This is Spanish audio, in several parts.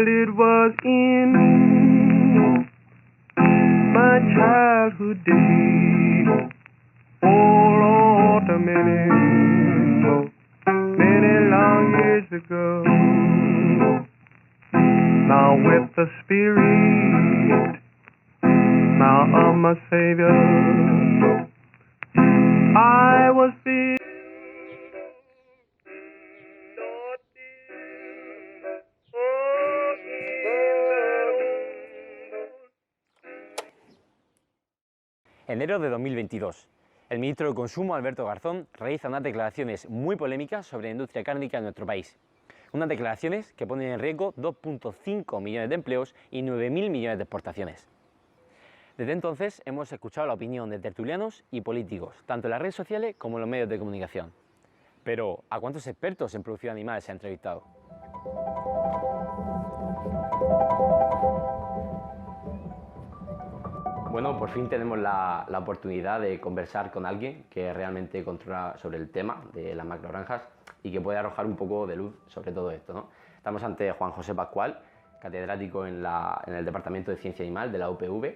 Well, it was in my childhood days. Oh Lord, many long years ago. Now with the Spirit, now of my Savior, I was filled. Enero de 2022. El ministro de Consumo, Alberto Garzón, realiza unas declaraciones muy polémicas sobre la industria cárnica en nuestro país. Unas declaraciones que ponen en riesgo 2,5 millones de empleos y 9.000 millones de exportaciones. Desde entonces hemos escuchado la opinión de tertulianos y políticos, tanto en las redes sociales como en los medios de comunicación. Pero, ¿a cuántos expertos en producción animal se ha entrevistado? Bueno, por fin tenemos la oportunidad de conversar con alguien que realmente controla sobre el tema de las macrogranjas y que puede arrojar un poco de luz sobre todo esto, ¿no? Estamos ante Juan José Pascual, catedrático en el Departamento de Ciencia Animal de la UPV.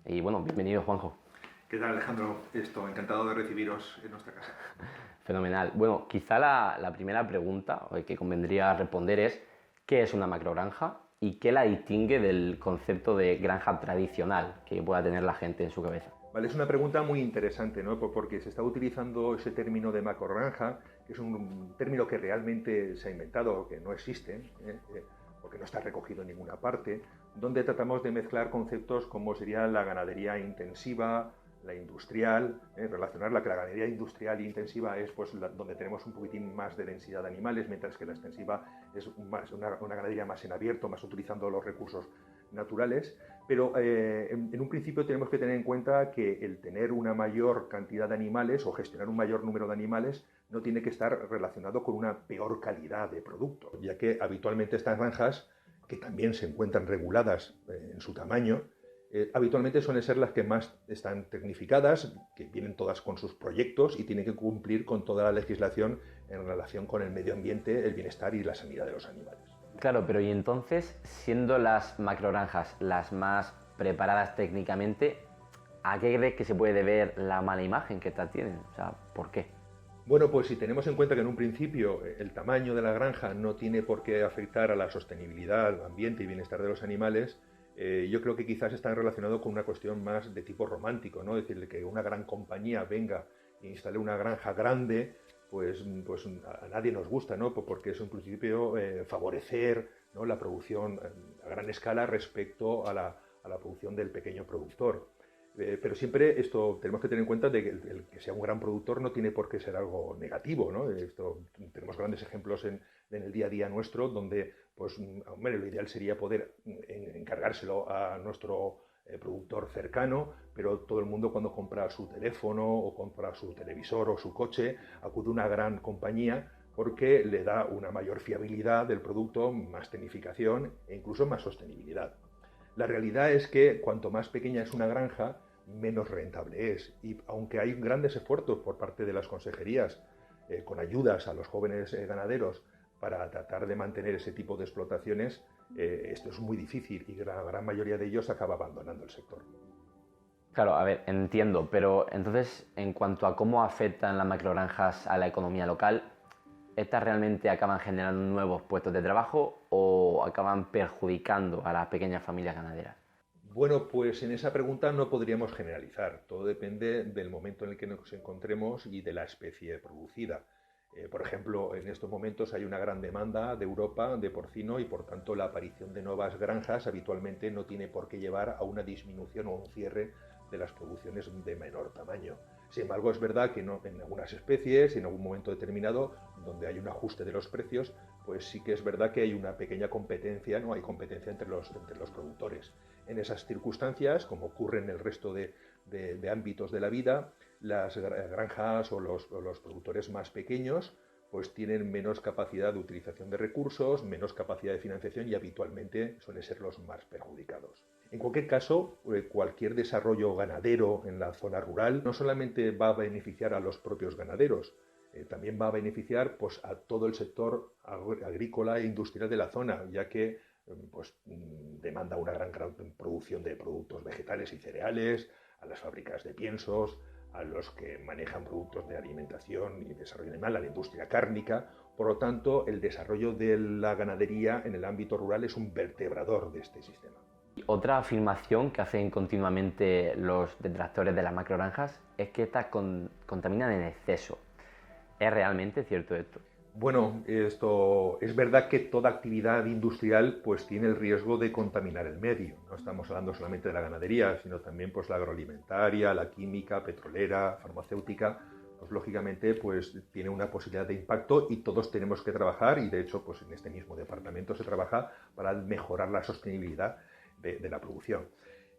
Y bueno, bienvenido, Juanjo. ¿Qué tal, Alejandro? Encantado de recibiros en nuestra casa. Fenomenal. Bueno, quizá la primera pregunta que convendría responder es ¿qué es una macrogranja y qué la distingue del concepto de granja tradicional que pueda tener la gente en su cabeza? Vale, es una pregunta muy interesante, ¿no? Porque se está utilizando ese término de macrogranja, que es un término que realmente se ha inventado, que no existe, porque no está recogido en ninguna parte, donde tratamos de mezclar conceptos como sería la ganadería intensiva, la industrial, relacionarla, que la ganadería industrial e intensiva es pues, donde tenemos un poquitín más de densidad de animales, mientras que la extensiva es una ganadería más en abierto, más utilizando los recursos naturales. Pero en un principio tenemos que tener en cuenta que el tener una mayor cantidad de animales o gestionar un mayor número de animales no tiene que estar relacionado con una peor calidad de producto, ya que habitualmente estas granjas, que también se encuentran reguladas en su tamaño, habitualmente suelen ser las que más están tecnificadas, que vienen todas con sus proyectos y tienen que cumplir con toda la legislación en relación con el medio ambiente, el bienestar y la sanidad de los animales. Claro, pero y entonces, siendo las macrogranjas las más preparadas técnicamente, ¿a qué crees que se puede deber la mala imagen que estas tienen? O sea, ¿por qué? Bueno, pues si tenemos en cuenta que en un principio el tamaño de la granja no tiene por qué afectar a la sostenibilidad, al ambiente y bienestar de los animales, yo creo que quizás está relacionado con una cuestión más de tipo romántico, ¿no? Es decir, que una gran compañía venga e instale una granja grande, pues a nadie nos gusta, ¿no? Porque es en principio favorecer, ¿no?, la producción a gran escala respecto a la producción del pequeño productor. Pero siempre esto tenemos que tener en cuenta de que el que sea un gran productor no tiene por qué ser algo negativo, ¿no? Tenemos grandes ejemplos en el día a día nuestro donde, pues, hombre, lo ideal sería poder encargárselo a nuestro productor cercano, pero todo el mundo cuando compra su teléfono o compra su televisor o su coche acude a una gran compañía porque le da una mayor fiabilidad del producto, más tecnificación e incluso más sostenibilidad. La realidad es que cuanto más pequeña es una granja, menos rentable es. Y aunque hay grandes esfuerzos por parte de las consejerías con ayudas a los jóvenes ganaderos para tratar de mantener ese tipo de explotaciones, esto es muy difícil y la gran mayoría de ellos acaba abandonando el sector. Claro, a ver, entiendo, pero entonces, en cuanto a cómo afectan las macrogranjas a la economía local, ¿estas realmente acaban generando nuevos puestos de trabajo o acaban perjudicando a las pequeñas familias ganaderas? Bueno, pues en esa pregunta no podríamos generalizar. Todo depende del momento en el que nos encontremos y de la especie producida. Por ejemplo, en estos momentos hay una gran demanda de Europa de porcino y por tanto la aparición de nuevas granjas habitualmente no tiene por qué llevar a una disminución o un cierre de las producciones de menor tamaño. Sin embargo, es verdad que no, en algunas especies, en algún momento determinado, donde hay un ajuste de los precios, pues sí que es verdad que hay una pequeña competencia, ¿no? Hay competencia entre los productores. En esas circunstancias, como ocurre en el resto de ámbitos de la vida, las granjas o los productores más pequeños pues tienen menos capacidad de utilización de recursos, menos capacidad de financiación y habitualmente suelen ser los más perjudicados. En cualquier caso, cualquier desarrollo ganadero en la zona rural no solamente va a beneficiar a los propios ganaderos, también va a beneficiar pues, a todo el sector agrícola e industrial de la zona, ya que pues, demanda una gran producción de productos vegetales y cereales, a las fábricas de piensos, a los que manejan productos de alimentación y desarrollo animal, a la industria cárnica. Por lo tanto, el desarrollo de la ganadería en el ámbito rural es un vertebrador de este sistema. Otra afirmación que hacen continuamente los detractores de las macrogranjas es que estas contaminan en exceso. ¿Es realmente cierto esto? Bueno, esto es verdad que toda actividad industrial pues tiene el riesgo de contaminar el medio. No estamos hablando solamente de la ganadería, sino también pues la agroalimentaria, la química, petrolera, farmacéutica. Pues lógicamente pues tiene una posibilidad de impacto y todos tenemos que trabajar, y de hecho pues en este mismo departamento se trabaja para mejorar la sostenibilidad de la producción.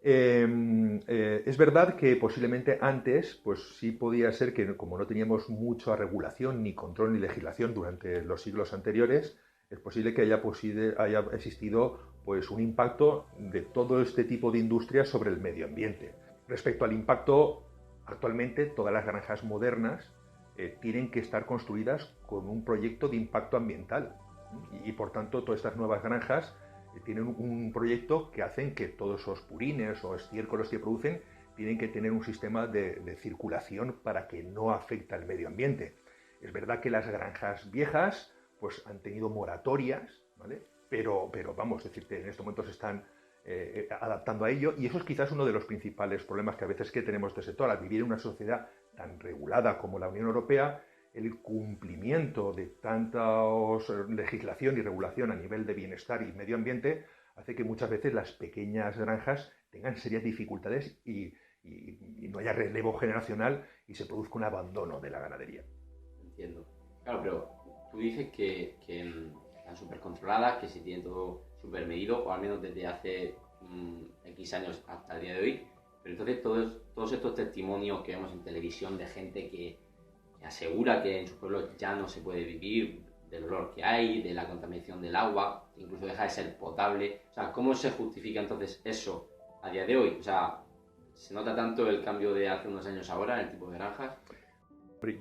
Es verdad que posiblemente antes, pues sí podía ser que como no teníamos mucha regulación, ni control, ni legislación durante los siglos anteriores, es posible que haya existido pues un impacto de todo este tipo de industrias sobre el medio ambiente. Respecto al impacto, actualmente todas las granjas modernas tienen que estar construidas con un proyecto de impacto ambiental y por tanto todas estas nuevas granjas tienen un proyecto que hacen que todos esos purines o estiércoles que producen tienen que tener un sistema de circulación para que no afecte al medio ambiente. Es verdad que las granjas viejas pues han tenido moratorias, ¿vale? Pero vamos, es decir, que en estos momentos se están adaptando a ello, y eso es quizás uno de los principales problemas que a veces que tenemos de este sector. Al vivir en una sociedad tan regulada como la Unión Europea, el cumplimiento de tanta legislación y regulación a nivel de bienestar y medio ambiente hace que muchas veces las pequeñas granjas tengan serias dificultades y no haya relevo generacional y se produzca un abandono de la ganadería. Entiendo. Claro, pero tú dices que están súper controladas, que se tiene todo súper medido, o al menos desde hace X años hasta el día de hoy. Pero entonces todos estos testimonios que vemos en televisión de gente que asegura que en sus pueblos ya no se puede vivir, del olor que hay, de la contaminación del agua, incluso deja de ser potable. O sea, ¿cómo se justifica entonces eso a día de hoy? O sea, ¿se nota tanto el cambio de hace unos años ahora en el tipo de granjas?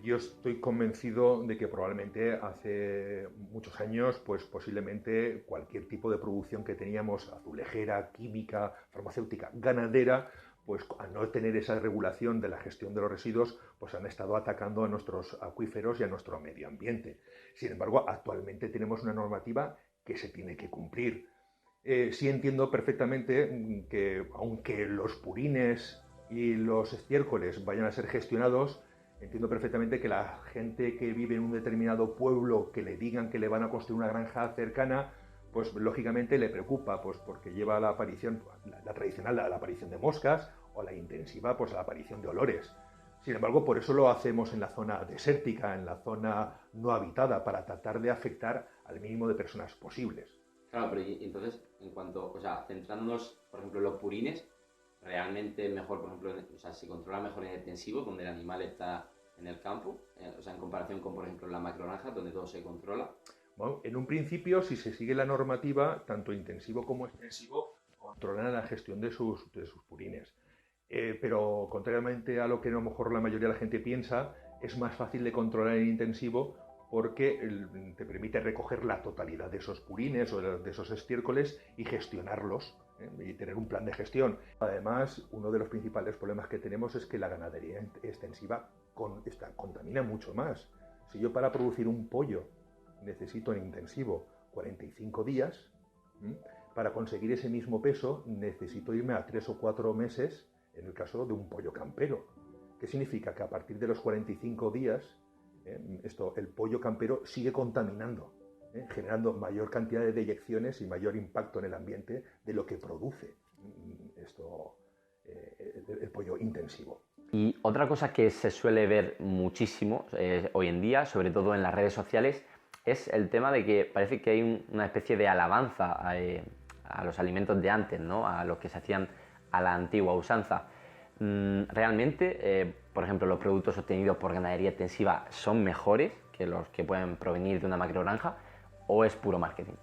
Yo estoy convencido de que probablemente hace muchos años, pues posiblemente cualquier tipo de producción que teníamos, azulejera, química, farmacéutica, ganadera, pues al no tener esa regulación de la gestión de los residuos, pues han estado atacando a nuestros acuíferos y a nuestro medio ambiente. Sin embargo, actualmente tenemos una normativa que se tiene que cumplir. Sí entiendo perfectamente que aunque los purines y los estiércoles vayan a ser gestionados, entiendo perfectamente que la gente que vive en un determinado pueblo, que le digan que le van a construir una granja cercana, pues lógicamente le preocupa, pues porque lleva la aparición, la tradicional, la aparición de moscas, o la intensiva, pues la aparición de olores. Sin embargo, por eso lo hacemos en la zona desértica, en la zona no habitada, para tratar de afectar al mínimo de personas posibles. Claro, pero entonces, en cuanto, o sea, centrándonos, por ejemplo, en los purines, realmente mejor, por ejemplo, o sea, se controla mejor en el intensivo, donde el animal está en el campo, o sea, en comparación con, por ejemplo, la macrogranja, donde todo se controla. Bueno, en un principio, si se sigue la normativa, tanto intensivo como extensivo controlan la gestión de sus purines. Pero contrariamente a lo que a lo mejor la mayoría de la gente piensa, es más fácil de controlar en intensivo porque te permite recoger la totalidad de esos purines o de esos estiércoles y gestionarlos, y tener un plan de gestión. Además, uno de los principales problemas que tenemos es que la ganadería extensiva contamina mucho más. Si yo para producir un pollo necesito en intensivo 45 días, para conseguir ese mismo peso necesito irme a 3 o 4 meses en el caso de un pollo campero. ¿Qué significa? Que a partir de los 45 días el pollo campero sigue contaminando, generando mayor cantidad de deyecciones y mayor impacto en el ambiente de lo que produce el pollo intensivo. Y otra cosa que se suele ver muchísimo hoy en día, sobre todo en las redes sociales, es el tema de que parece que hay una especie de alabanza a los alimentos de antes, ¿no? A los que se hacían a la antigua usanza. Realmente, por ejemplo, los productos obtenidos por ganadería extensiva son mejores que los que pueden provenir de una macrogranja, ¿o es puro marketing?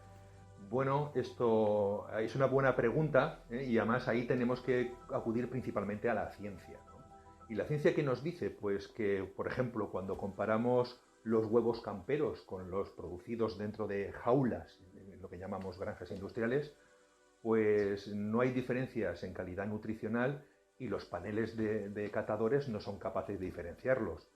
Bueno, esto es una buena pregunta, y además ahí tenemos que acudir principalmente a la ciencia, ¿no? ¿Y la ciencia qué nos dice? Pues que, por ejemplo, cuando comparamos los huevos camperos con los producidos dentro de jaulas, lo que llamamos granjas industriales, pues no hay diferencias en calidad nutricional y los paneles de catadores no son capaces de diferenciarlos.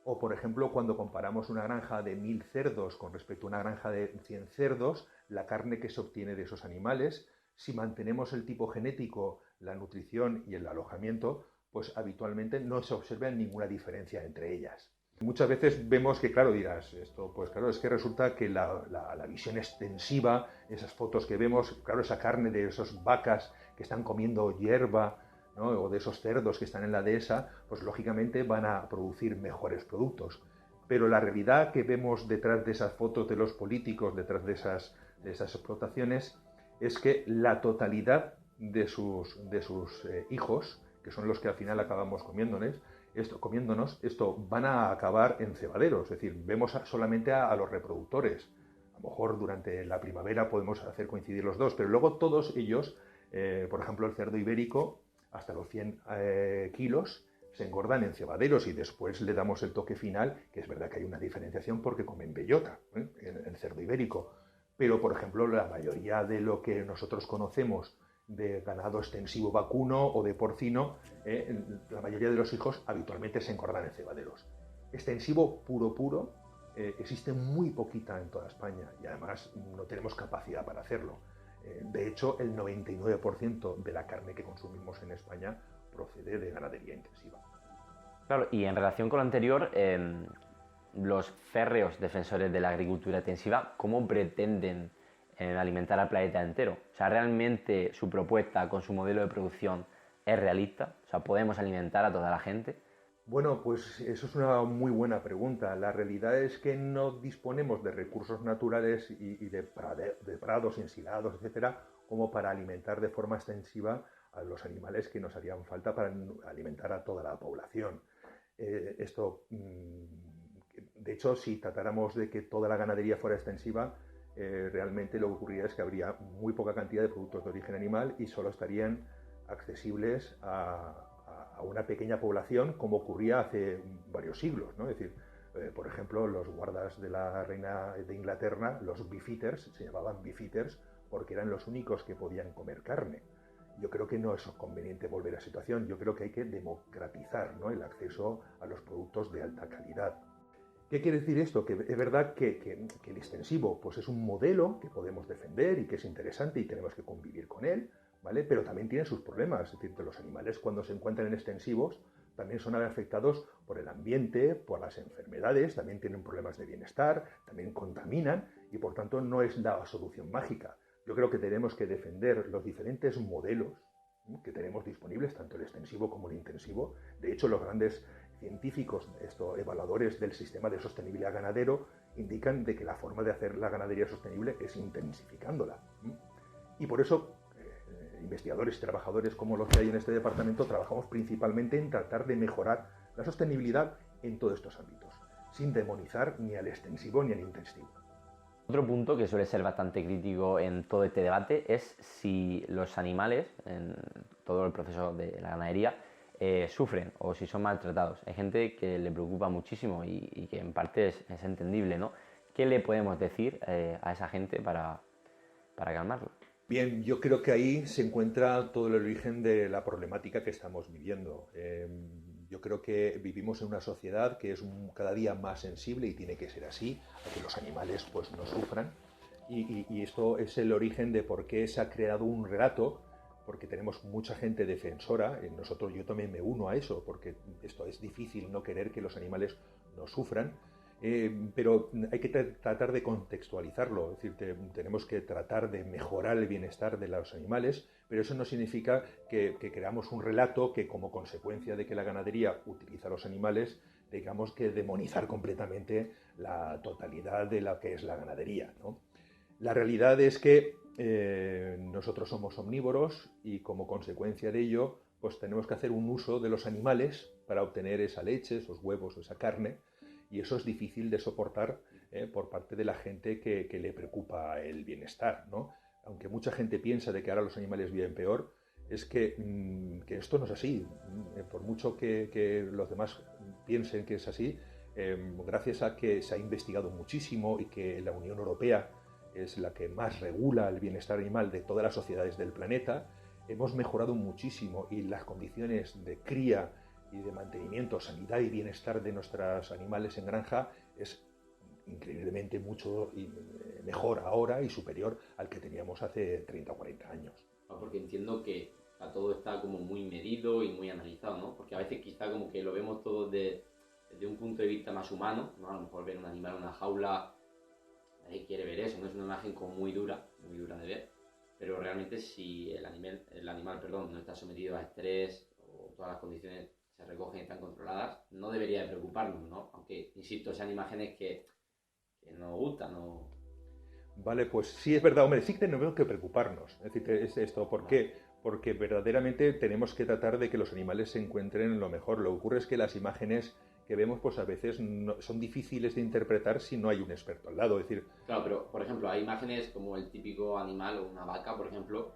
O, por ejemplo, cuando comparamos una granja de 1000 cerdos con respecto a una granja de 100 cerdos, la carne que se obtiene de esos animales, si mantenemos el tipo genético, la nutrición y el alojamiento, pues habitualmente no se observa ninguna diferencia entre ellas. Muchas veces vemos que, claro, dirás, esto, pues claro, es que resulta que la visión extensiva, esas fotos que vemos, claro, esa carne de esas vacas que están comiendo hierba, ¿no? O de esos cerdos que están en la dehesa, pues lógicamente van a producir mejores productos. Pero la realidad que vemos detrás de esas fotos de los políticos, detrás de esas explotaciones, es que la totalidad de sus hijos, que son los que al final acabamos comiéndonos, esto van a acabar en cebaderos. Es decir, vemos solamente a los reproductores. A lo mejor durante la primavera podemos hacer coincidir los dos, pero luego todos ellos, por ejemplo el cerdo ibérico, hasta los 100 kilos, se engordan en cebaderos y después le damos el toque final, que es verdad que hay una diferenciación porque comen bellota, en cerdo ibérico. Pero, por ejemplo, la mayoría de lo que nosotros conocemos de ganado extensivo vacuno o de porcino, la mayoría de los hijos habitualmente se engordan en cebaderos. Extensivo puro, existe muy poquita en toda España y además no tenemos capacidad para hacerlo. De hecho, el 99% de la carne que consumimos en España procede de ganadería intensiva. Claro, y en relación con lo anterior, los férreos defensores de la agricultura intensiva, ¿cómo pretenden alimentar al planeta entero? O sea, ¿realmente su propuesta con su modelo de producción es realista? O sea, ¿podemos alimentar a toda la gente? Bueno, pues eso es una muy buena pregunta. La realidad es que no disponemos de recursos naturales y de prados ensilados, etcétera, como para alimentar de forma extensiva a los animales que nos harían falta para alimentar a toda la población. De hecho, si tratáramos de que toda la ganadería fuera extensiva, realmente lo que ocurriría es que habría muy poca cantidad de productos de origen animal y solo estarían accesibles a una pequeña población, como ocurría hace varios siglos, ¿no? Es decir, por ejemplo, los guardas de la reina de Inglaterra, los beefeaters, se llamaban beefeaters porque eran los únicos que podían comer carne. Yo creo que no es conveniente volver a esa situación. Yo creo que hay que democratizar, ¿no?, el acceso a los productos de alta calidad. ¿Qué quiere decir esto? Que es verdad que el extensivo pues es un modelo que podemos defender y que es interesante y tenemos que convivir con él, ¿vale? Pero también tiene sus problemas. Es decir, que los animales cuando se encuentran en extensivos también son afectados por el ambiente, por las enfermedades, también tienen problemas de bienestar, también contaminan y por tanto no es la solución mágica. Yo creo que tenemos que defender los diferentes modelos que tenemos disponibles, tanto el extensivo como el intensivo. De hecho, los grandes científicos, evaluadores del sistema de sostenibilidad ganadero, indican de que la forma de hacer la ganadería sostenible es intensificándola. Y por eso, investigadores y trabajadores como los que hay en este departamento, trabajamos principalmente en tratar de mejorar la sostenibilidad en todos estos ámbitos, sin demonizar ni al extensivo ni al intensivo. Otro punto que suele ser bastante crítico en todo este debate es si los animales, en todo el proceso de la ganadería, sufren o si son maltratados. Hay gente que le preocupa muchísimo y que en parte es entendible, ¿no? ¿Qué le podemos decir a esa gente para calmarlo? Bien, yo creo que ahí se encuentra todo el origen de la problemática que estamos viviendo. Yo creo que vivimos en una sociedad que es cada día más sensible y tiene que ser así, a que los animales pues no sufran. Y esto es el origen de por qué se ha creado un relato, porque tenemos mucha gente defensora. Yo también me uno a eso, porque esto es difícil no querer que los animales no sufran. Pero hay que tratar de contextualizarlo, es decir, tenemos que tratar de mejorar el bienestar de los animales, pero eso no significa que creamos un relato que, como consecuencia de que la ganadería utiliza a los animales, tengamos que demonizar completamente la totalidad de lo que es la ganadería, ¿no? La realidad es que nosotros somos omnívoros y, como consecuencia de ello, pues tenemos que hacer un uso de los animales para obtener esa leche, esos huevos o esa carne. Y eso es difícil de soportar por parte de la gente que le preocupa el bienestar, ¿no? Aunque mucha gente piensa de que ahora los animales viven peor, es que esto no es así. Por mucho que los demás piensen que es así, gracias a que se ha investigado muchísimo y que la Unión Europea es la que más regula el bienestar animal de todas las sociedades del planeta. Hemos mejorado muchísimo y las condiciones de cría y de mantenimiento, sanidad y bienestar de nuestros animales en granja es increíblemente mucho mejor ahora y superior al que teníamos hace 30 o 40 años. Porque entiendo que todo está como muy medido y muy analizado, ¿no? Porque a veces quizá como que lo vemos todo desde un punto de vista más humano, ¿no? A lo mejor ver un animal en una jaula, nadie quiere ver eso, ¿no? Es una imagen como muy dura de ver, pero realmente si el animal, no está sometido a estrés o todas las condiciones se recogen y están controladas, no debería de preocuparnos, ¿no? Aunque, insisto, sean imágenes que nos gustan, ¿no? Vale, pues sí es verdad, hombre, sí que tenemos que preocuparnos. Es decir, es esto, ¿por qué? Porque verdaderamente tenemos que tratar de que los animales se encuentren lo mejor. Lo que ocurre es que las imágenes que vemos, pues a veces son difíciles de interpretar si no hay un experto al lado. Es decir, claro, pero por ejemplo, hay imágenes como el típico animal o una vaca, por ejemplo,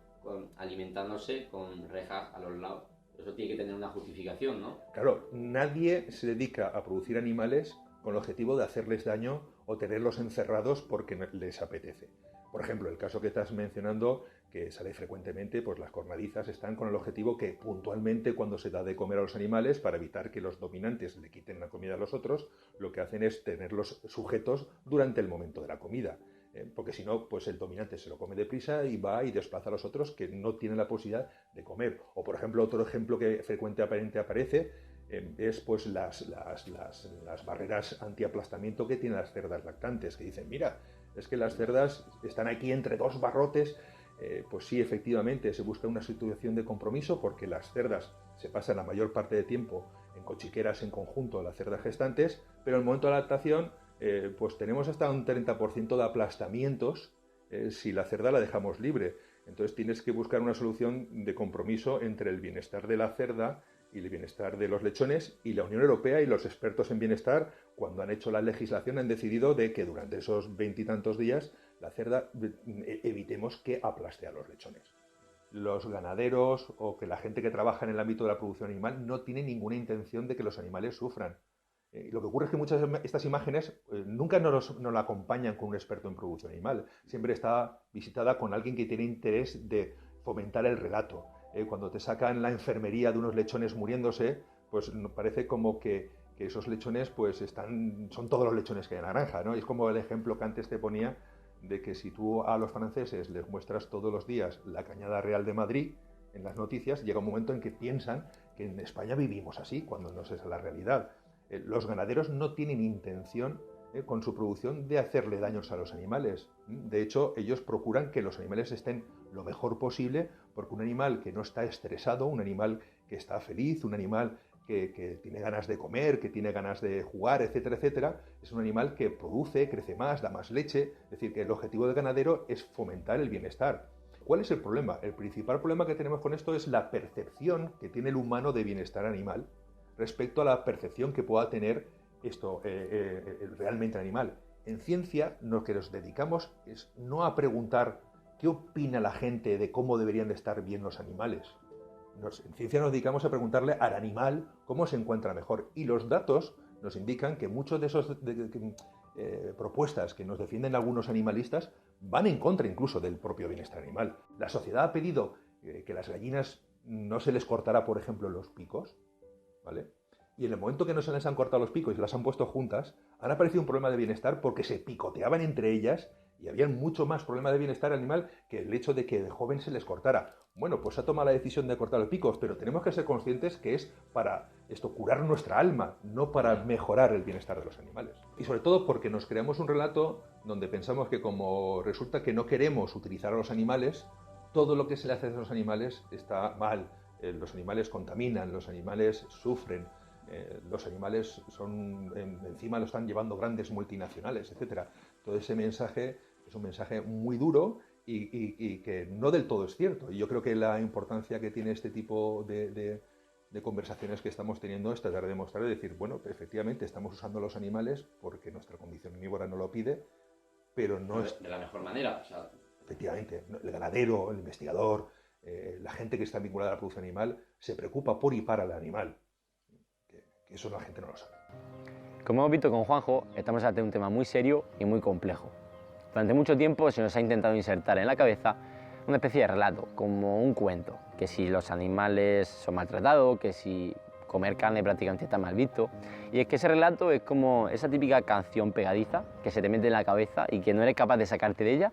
alimentándose con rejas a los lados. Eso tiene que tener una justificación, ¿no? Claro, nadie se dedica a producir animales con el objetivo de hacerles daño o tenerlos encerrados porque les apetece. Por ejemplo, el caso que estás mencionando, que sale frecuentemente, pues las cornadizas están con el objetivo que puntualmente cuando se da de comer a los animales, para evitar que los dominantes le quiten la comida a los otros, lo que hacen es tenerlos sujetos durante el momento de la comida. Porque si no, pues el dominante se lo come deprisa y va y desplaza a los otros que no tienen la posibilidad de comer. O por ejemplo, otro ejemplo que frecuentemente aparece es pues las barreras antiaplastamiento que tienen las cerdas lactantes, que dicen, mira, es que las cerdas están aquí entre dos barrotes. Pues sí, efectivamente, se busca una situación de compromiso porque las cerdas se pasan la mayor parte del tiempo en cochiqueras en conjunto, las cerdas gestantes, pero en el momento de la lactación pues tenemos hasta un 30% de aplastamientos si la cerda la dejamos libre. Entonces tienes que buscar una solución de compromiso entre el bienestar de la cerda y el bienestar de los lechones, y la Unión Europea y los expertos en bienestar, cuando han hecho la legislación, han decidido de que durante esos 20 y tantos días la cerda evitemos que aplaste a los lechones. Los ganaderos o que la gente que trabaja en el ámbito de la producción animal no tiene ninguna intención de que los animales sufran. Lo que ocurre es que muchas de estas imágenes nunca nos la acompañan con un experto en producción animal. Siempre está visitada con alguien que tiene interés de fomentar el relato. Cuando te sacan la enfermería de unos lechones muriéndose, pues parece como que esos lechones pues son todos los lechones que hay en la granja, ¿no? Y es como el ejemplo que antes te ponía de que si tú a los franceses les muestras todos los días la Cañada Real de Madrid en las noticias, llega un momento en que piensan que en España vivimos así, cuando no es esa la realidad. Los ganaderos no tienen intención con su producción de hacerle daños a los animales. De hecho, ellos procuran que los animales estén lo mejor posible, porque un animal que no está estresado, un animal que está feliz, un animal que tiene ganas de comer, que tiene ganas de jugar, etcétera, etcétera, es un animal que produce, crece más, da más leche. Es decir, que el objetivo del ganadero es fomentar el bienestar. ¿Cuál es el problema? El principal problema que tenemos con esto es la percepción que tiene el humano de bienestar animal respecto a la percepción que pueda tener realmente el animal. En ciencia, lo que nos dedicamos es no a preguntar qué opina la gente de cómo deberían de estar bien los animales. En ciencia nos dedicamos a preguntarle al animal cómo se encuentra mejor. Y los datos nos indican que muchos de esos propuestas que nos defienden algunos animalistas van en contra incluso del propio bienestar animal. La sociedad ha pedido que las gallinas no se les cortara, por ejemplo, los picos, ¿vale? Y en el momento que no se les han cortado los picos y las han puesto juntas, han aparecido un problema de bienestar porque se picoteaban entre ellas y había mucho más problema de bienestar animal que el hecho de que de joven se les cortara. Bueno, pues se ha tomado la decisión de cortar los picos, pero tenemos que ser conscientes que es para curar nuestra alma, no para mejorar el bienestar de los animales. Y sobre todo porque nos creamos un relato donde pensamos que como resulta que no queremos utilizar a los animales, todo lo que se le hace a los animales está mal. Los animales contaminan, los animales sufren, los animales encima lo están llevando grandes multinacionales, etc. Todo ese mensaje es un mensaje muy duro y que no del todo es cierto. Y yo creo que la importancia que tiene este tipo de conversaciones que estamos teniendo es tratar de demostrar y decir, bueno, efectivamente estamos usando los animales porque nuestra condición omnívora no lo pide, pero no es de la mejor manera. O sea... Efectivamente, el ganadero, el investigador, la gente que está vinculada a la producción animal se preocupa por y para el animal. Que eso la gente no lo sabe. Como hemos visto con Juanjo, estamos ante un tema muy serio y muy complejo. Durante mucho tiempo se nos ha intentado insertar en la cabeza una especie de relato, como un cuento, que si los animales son maltratados, que si comer carne prácticamente está mal visto. Y es que ese relato es como esa típica canción pegadiza que se te mete en la cabeza y que no eres capaz de sacarte de ella,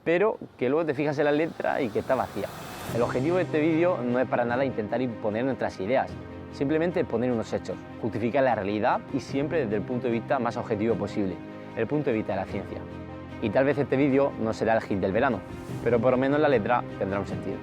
pero que luego te fijas en la letra y que está vacía. El objetivo de este vídeo no es para nada intentar imponer nuestras ideas, simplemente poner unos hechos, justificar la realidad y siempre desde el punto de vista más objetivo posible, el punto de vista de la ciencia. Y tal vez este vídeo no será el hit del verano, pero por lo menos la letra tendrá un sentido.